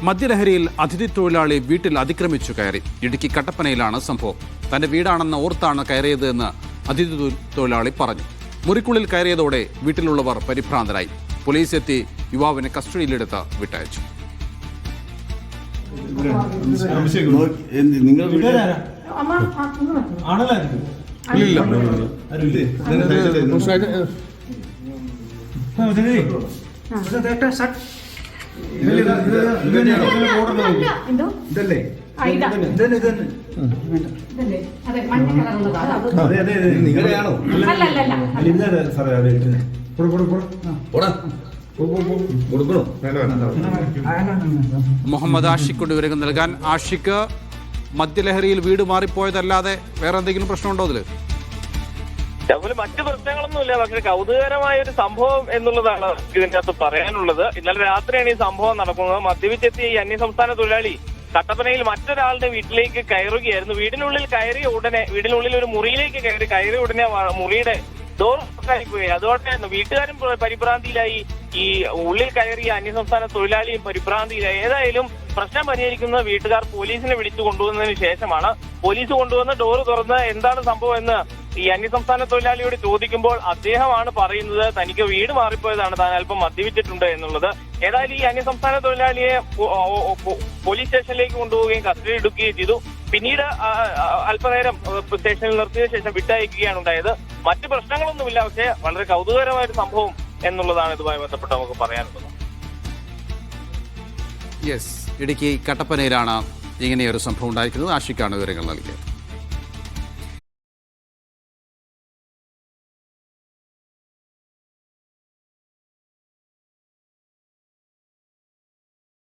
മദ്യലഹരിയിൽ അതിഥി തൊഴിലാളി വീട്ടിൽ അതിക്രമിച്ചു കയറി. ഇടുക്കി കട്ടപ്പനയിലാണ് സംഭവം. തന്റെ വീടാണെന്ന് ഓർത്താണ് കയറിയത് എന്ന് അതിഥി തൊഴിലാളി പറഞ്ഞു. മുറിക്കുള്ളിൽ കയറിയതോടെ വീട്ടിലുള്ളവർ പരിഭ്രാന്തരായി. പോലീസ് എത്തി യുവാവിനെ കസ്റ്റഡിയിലെടുത്ത് വിട്ടയച്ചു. മുഹമ്മദ് ആഷിഖ് വിവരങ്ങൾ നൽകാൻ. ആഷിഖ്, മദ്യലഹരിയിൽ വീട് മാറിപ്പോയതല്ലാതെ വേറെ എന്തെങ്കിലും പ്രശ്നമുണ്ടോ അതില്? മറ്റു പ്രശ്നങ്ങളൊന്നുമില്ല. പക്ഷെ കൗതുകകരമായ ഒരു സംഭവം എന്നുള്ളതാണ് ഇതിന്റെ അകത്ത് പറയാനുള്ളത്. ഇന്നലെ രാത്രിയാണ് ഈ സംഭവം നടക്കുന്നത്. മദ്യപിച്ചെത്തിയ ഈ അന്യസംസ്ഥാന തൊഴിലാളി കട്ടപ്പനയിൽ മറ്റൊരാളുടെ വീട്ടിലേക്ക് കയറുകയായിരുന്നു. വീടിനുള്ളിൽ കയറിയ ഉടനെ, വീടിനുള്ളിൽ ഒരു മുറിയിലേക്ക് കയറിയ ഉടനെ മുറിയുടെ ഡോർ പോയി. അതോടെ വീട്ടുകാരും പരിഭ്രാന്തിയിലായി. ഈ ഉള്ളിൽ കയറിയ അന്യസംസ്ഥാന തൊഴിലാളിയും പരിഭ്രാന്തിയിലായി. ഏതായാലും പ്രശ്നം പരിഹരിക്കുന്ന വീട്ടുകാർ പോലീസിനെ വിളിച്ചു കൊണ്ടുവന്നതിന് ശേഷമാണ്. പോലീസ് കൊണ്ടുവന്ന് ഡോറ് തുറന്ന് എന്താണ് സംഭവം എന്ന് ഈ അന്യസംസ്ഥാന തൊഴിലാളിയോട് ചോദിക്കുമ്പോൾ അദ്ദേഹമാണ് പറയുന്നത് തനിക്ക് വീട് മാറിപ്പോയതാണ്, താൻ അല്പം മദ്യപിച്ചിട്ടുണ്ട് എന്നുള്ളത്. ഏതായാലും ഈ അന്യസംസ്ഥാന തൊഴിലാളിയെ പോലീസ് സ്റ്റേഷനിലേക്ക് കൊണ്ടുപോവുകയും കസ്റ്റഡി എടുക്കുകയും ചെയ്തു. പിന്നീട് അല്പനേരം സ്റ്റേഷനിൽ നിർത്തിയ ശേഷം വിട്ടയക്കുകയാണ് ഉണ്ടായത്. മറ്റു പ്രശ്നങ്ങളൊന്നുമില്ല. പക്ഷേ വളരെ കൗതുകകരമായ ഒരു സംഭവം എന്നുള്ളതാണ് ഇതുമായി ബന്ധപ്പെട്ട് നമുക്ക് പറയാനുള്ളത്. യെസ്, ഇടുക്കി കട്ടപ്പനയിലാണ് ഇങ്ങനെയൊരു സംഭവം ഉണ്ടായിരിക്കുന്നത്. ആഷിഖാണ് വിവരങ്ങൾ നൽകിയത്.